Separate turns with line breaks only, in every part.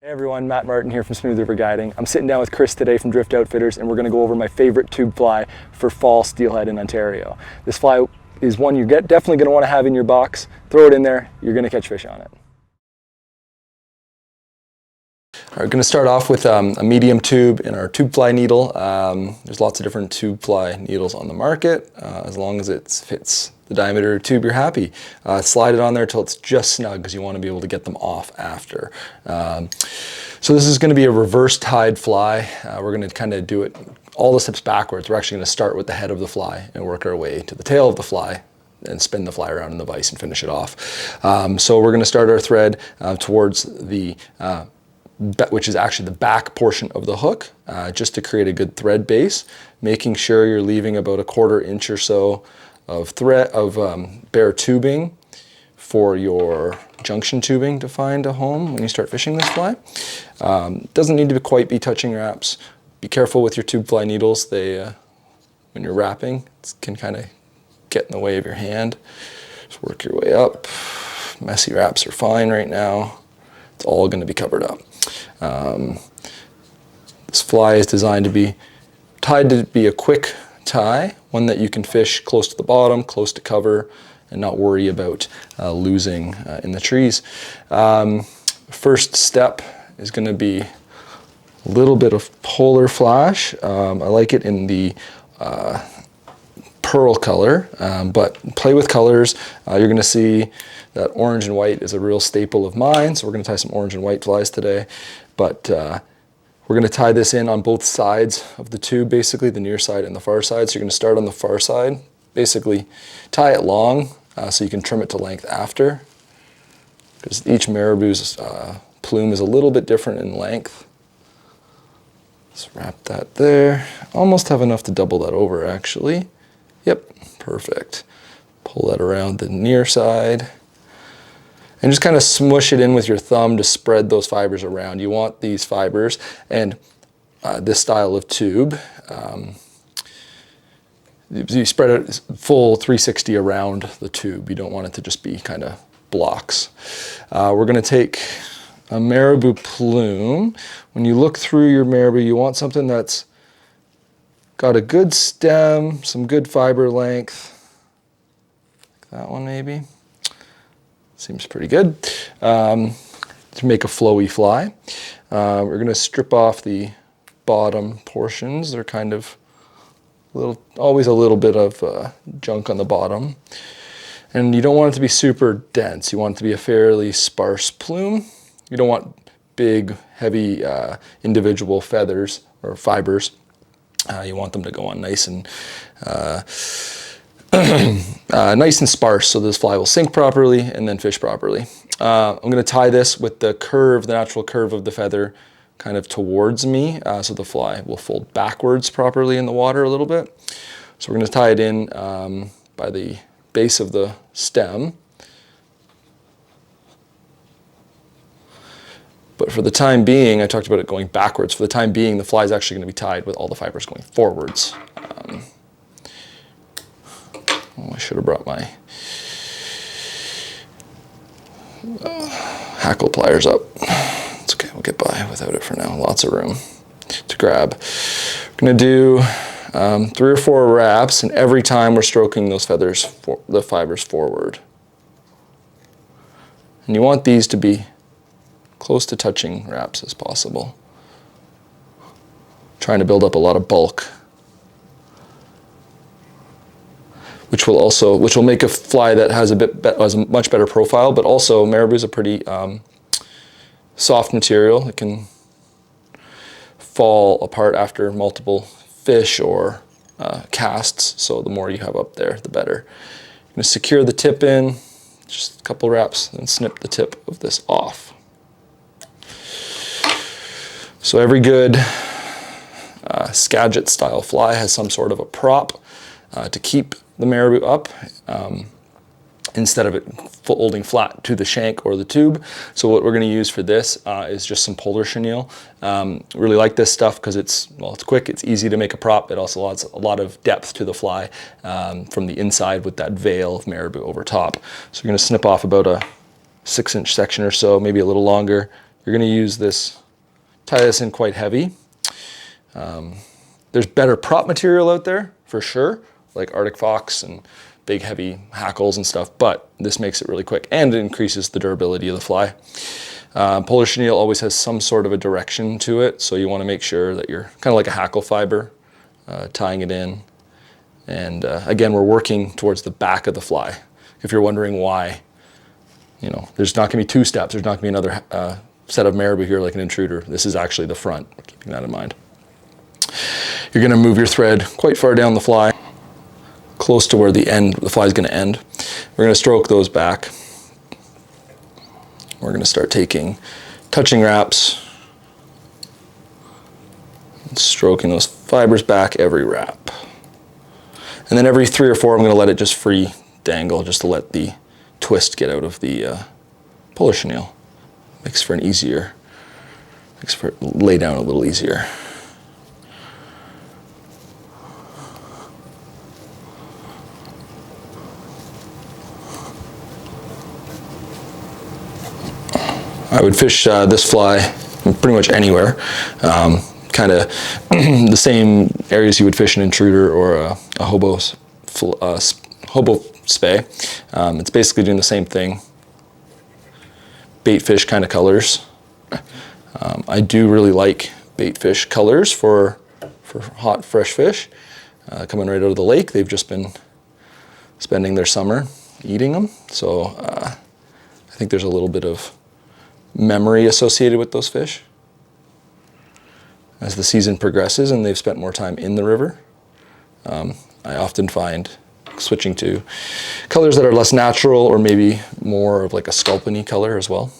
Hey everyone, Matt Martin here from Smooth River Guiding. I'm sitting down with Chris today from Drift Outfitters and we're going to go over my favorite tube fly for fall steelhead in Ontario. This fly is one you're definitely going to want to have in your box. Throw it in there, you're going to catch fish on it. We're going to start off with a medium tube in our tube fly needle. There's lots of different tube fly needles on the market. As long as it fits the diameter of the tube, you're happy. Slide it on there till it's just snug because you want to be able to get them off after. So this is going to be a reverse tied fly. We're going to kind of do it all the steps backwards. We're actually going to start with the head of the fly and work our way to the tail of the fly and spin the fly around in the vise and finish it off. So we're going to start our thread towards the which is actually the back portion of the hook, just to create a good thread base, making sure you're leaving about 1/4 inch or so of bare tubing for your junction tubing to find a home when you start fishing this fly. Doesn't need to quite be touching wraps. Be careful with your tube fly needles. They, when you're wrapping, it can kind of get in the way of your hand. Just work your way up. Messy wraps are fine right now. It's all going to be covered up. This fly is designed to be tied to be a quick tie, one that you can fish close to the bottom, close to cover, and not worry about losing in the trees. First step is going to be a little bit of polar flash. I like it in the pearl color, but play with colors. You're going to see that orange and white is a real staple of mine, so we're going to tie some orange and white flies today. But we're going to tie this in on both sides of the tube, basically the near side and the far side. So you're going to start on the far side, basically tie it long so you can trim it to length after, because each marabou's plume is a little bit different in length. Let's wrap that there. Almost have enough to double that over, actually. Yep, perfect. Pull that around the near side and just kind of smush it in with your thumb to spread those fibers around. You want these fibers and this style of tube, you spread it full 360 around the tube. You don't want it to just be kind of blocks. We're going to take a marabou plume. When you look through your marabou, you want something that's got a good stem, some good fiber length. Like that one maybe. Seems pretty good. To make a flowy fly, we're going to strip off the bottom portions. They're kind of always a little bit of junk on the bottom. And you don't want it to be super dense. You want it to be a fairly sparse plume. You don't want big, heavy individual feathers or fibers. You want them to go on nice and nice and sparse, so this fly will sink properly and then fish properly. I'm going to tie this with the natural curve of the feather kind of towards me, so the fly will fold backwards properly in the water a little bit. So we're going to tie it in by the base of the stem. But for the time being, I talked about it going backwards. For the time being, the fly is actually going to be tied with all the fibers going forwards. I should have brought my hackle pliers up. It's okay, we'll get by without it for now. Lots of room to grab. We're going to do 3 or 4 wraps, and every time we're stroking those the fibers forward. And you want these to be close to touching wraps as possible. Trying to build up a lot of bulk, which will make a fly that has a much better profile, but also marabou is a pretty soft material. It can fall apart after multiple fish or casts, so the more you have up there, the better. I'm going to secure the tip in, just a couple wraps, and snip the tip of this off. So every good Skagit style fly has some sort of a prop to keep the marabou up instead of it folding flat to the shank or the tube. So what we're going to use for this is just some polar chenille. Really like this stuff because it's quick, it's easy to make a prop. It also adds a lot of depth to the fly from the inside with that veil of marabou over top. So you're going to snip off about a 6-inch section or so, maybe a little longer. You're you're going to use this, tie this in quite heavy. There's better prop material out there for sure, like Arctic Fox and big heavy hackles and stuff, but this makes it really quick and it increases the durability of the fly. Polar chenille always has some sort of a direction to it, so you want to make sure that you're kind of like a hackle fiber, tying it in. And again, we're working towards the back of the fly. If you're wondering why, you know, there's not going to be two steps. There's not going to be another set of marabou here like an intruder. This is actually the front, keeping that in mind. You're going to move your thread quite far down the fly, close to where the fly is going to end. We're going to stroke those back. We're going to start taking touching wraps, and stroking those fibers back every wrap. And then every 3 or 4, I'm going to let it just free dangle, just to let the twist get out of the polar chenille. Makes for lay down a little easier. I would fish this fly pretty much anywhere. Kind of the same areas you would fish an intruder or a hobo spay. It's basically doing the same thing. Bait fish kind of colors. I do really like bait fish colors for hot, fresh fish. Coming right out of the lake, they've just been spending their summer eating them. So I think there's a little bit of memory associated with those fish. As the season progresses and they've spent more time in the river, I often find switching to colors that are less natural or maybe more of like a sculpin-y color as well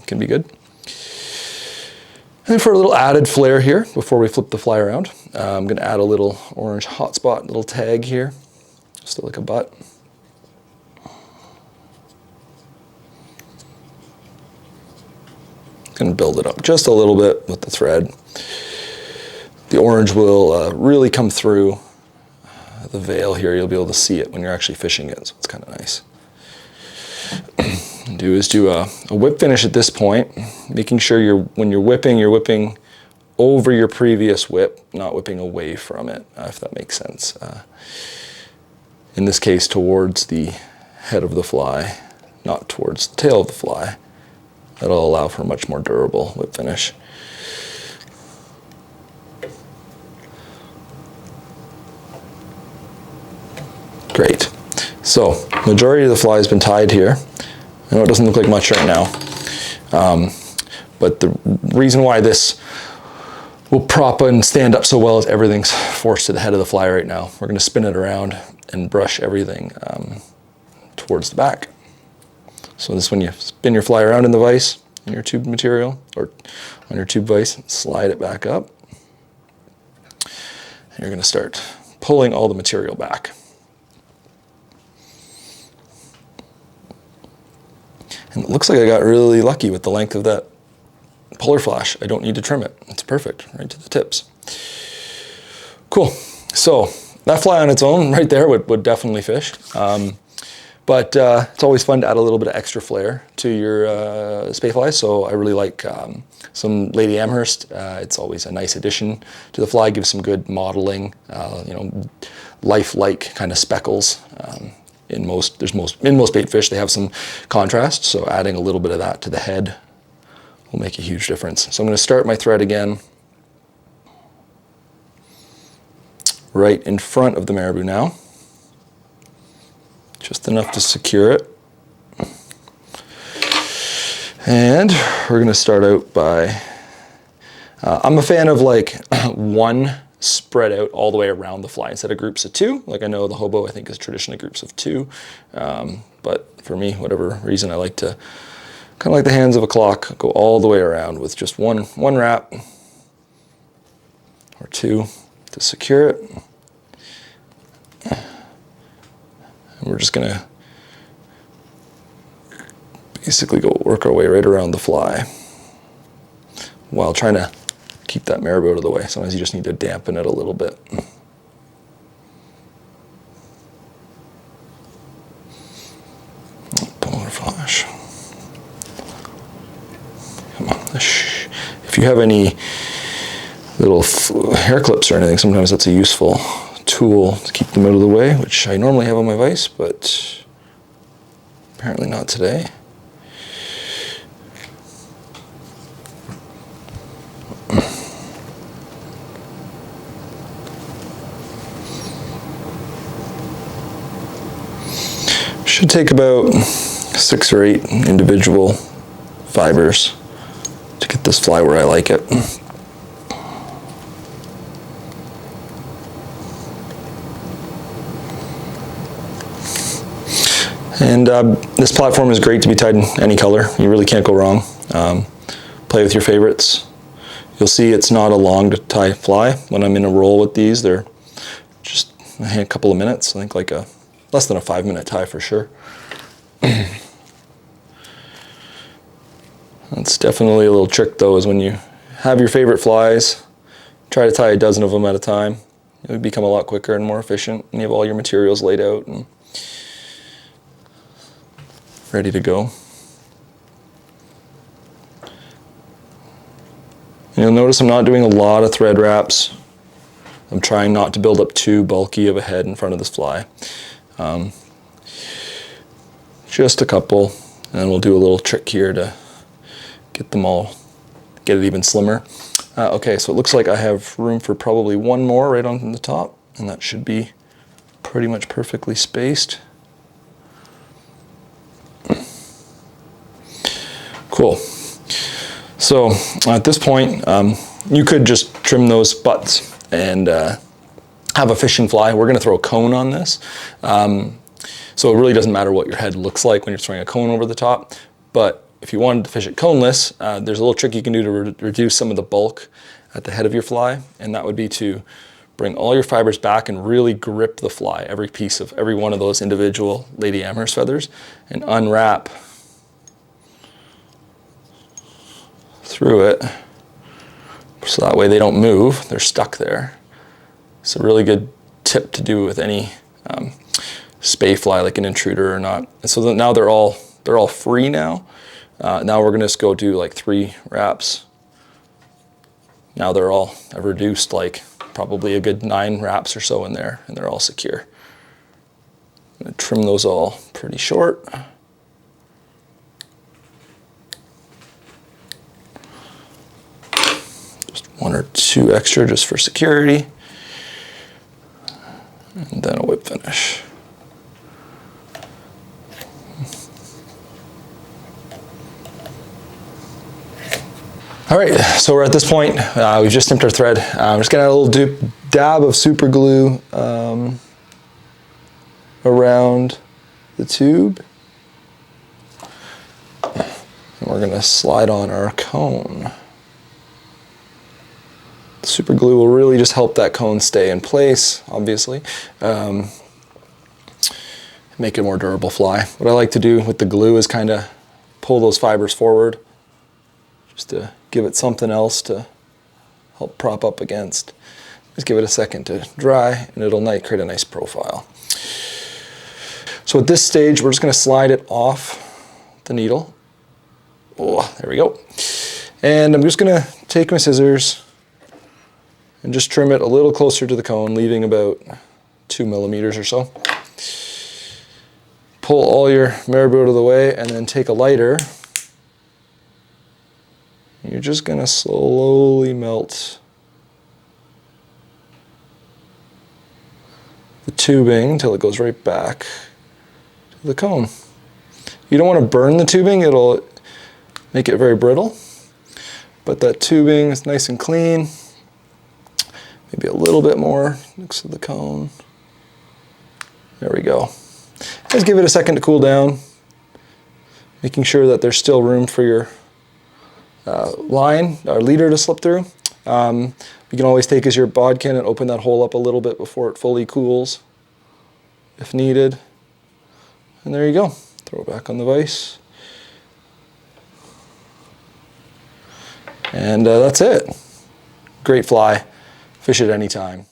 can be good. And for a little added flair here, before we flip the fly around, I'm going to add a little orange hotspot, little tag here, just like a butt. Going to build it up just a little bit with the thread. The orange will really come through the veil here. You'll be able to see it when you're actually fishing it, so it's kind of nice. Do a whip finish at this point, making sure when you're whipping over your previous whip, not whipping away from it, if that makes sense. In this case, towards the head of the fly, not towards the tail of the fly. That'll allow for a much more durable whip finish. Great. So, majority of the fly has been tied here. I know it doesn't look like much right now, but the reason why this will prop and stand up so well is everything's forced to the head of the fly right now. We're going to spin it around and brush everything towards the back. So this, when you spin your fly around in the vise, in your tube material, or on your tube vise, slide it back up. And you're going to start pulling all the material back. And it looks like I got really lucky with the length of that polar flash. I don't need to trim it. It's perfect, right to the tips. Cool. So that fly on its own right there would definitely fish. But it's always fun to add a little bit of extra flair to your spay fly. So I really like some Lady Amherst. It's always a nice addition to the fly. Gives some good modeling, lifelike kind of speckles. In most bait fish, they have some contrast. So adding a little bit of that to the head will make a huge difference. So I'm going to start my thread again, right in front of the marabou now. Just enough to secure it. And we're going to start out by, I'm a fan of like one spread out all the way around the fly instead of groups of two. Like I know the hobo I think is traditionally groups of two. But for me, whatever reason, I like to, kind of like the hands of a clock, go all the way around with just one wrap or two to secure it. And we're just going to basically go work our way right around the fly while trying to keep that marabou out of the way. Sometimes you just need to dampen it a little bit. Polar flash. Come on, let's if you have any little hair clips or anything, sometimes that's a useful tool to keep them out of the way, which I normally have on my vise, but apparently not today. Should take about 6 or 8 individual fibers to get this fly where I like it. And this platform is great to be tied in any color. You really can't go wrong. Play with your favorites. You'll see it's not a long to tie fly. When I'm in a roll with these, they're just a couple of minutes. I think like less than a 5-minute tie for sure. That's definitely a little trick though, is when you have your favorite flies, try to tie a dozen of them at a time. It would become a lot quicker and more efficient, and you have all your materials laid out and ready to go. And you'll notice I'm not doing a lot of thread wraps. I'm trying not to build up too bulky of a head in front of this fly. Just a couple, and then we'll do a little trick here to get it even slimmer. Okay, so it looks like I have room for probably one more right on the top, and that should be pretty much perfectly spaced. Cool. So at this point, you could just trim those butts and have a fishing fly. We're going to throw a cone on this. So it really doesn't matter what your head looks like when you're throwing a cone over the top. But if you wanted to fish it coneless, there's a little trick you can do to reduce some of the bulk at the head of your fly. And that would be to bring all your fibers back and really grip the fly, every one of those individual Lady Amherst feathers, and unwrap through it. So that way they don't move, they're stuck there. It's a really good tip to do with any spay fly, like an intruder or not. And so now they're all free now. Now we're gonna just go do like 3 wraps. Now they're all, I've reduced like probably a good 9 wraps or so in there, and they're all secure. I'm gonna trim those all pretty short. Just 1 or 2 extra just for security. And then a whip finish. All right, so we're at this point. We've just snipped our thread. I'm just gonna add a little dab of super glue around the tube. And we're gonna slide on our cone. The super glue will really just help that cone stay in place, obviously. Make it a more durable fly. What I like to do with the glue is kind of pull those fibers forward, just to give it something else to help prop up against. Just give it a second to dry, and it'll create a nice profile. So at this stage, we're just going to slide it off the needle. Oh, there we go. And I'm just going to take my scissors and just trim it a little closer to the cone, leaving about 2 millimeters or so. Pull all your marabou out of the way, and then take a lighter. You're just going to slowly melt the tubing until it goes right back to the cone. You don't want to burn the tubing, it'll make it very brittle. But that tubing is nice and clean. Maybe a little bit more next to the cone. There we go. Just give it a second to cool down, making sure that there's still room for your line or leader to slip through. You can always take your bodkin and open that hole up a little bit before it fully cools, if needed. And there you go. Throw it back on the vise. And that's it. Great fly. Fish it anytime.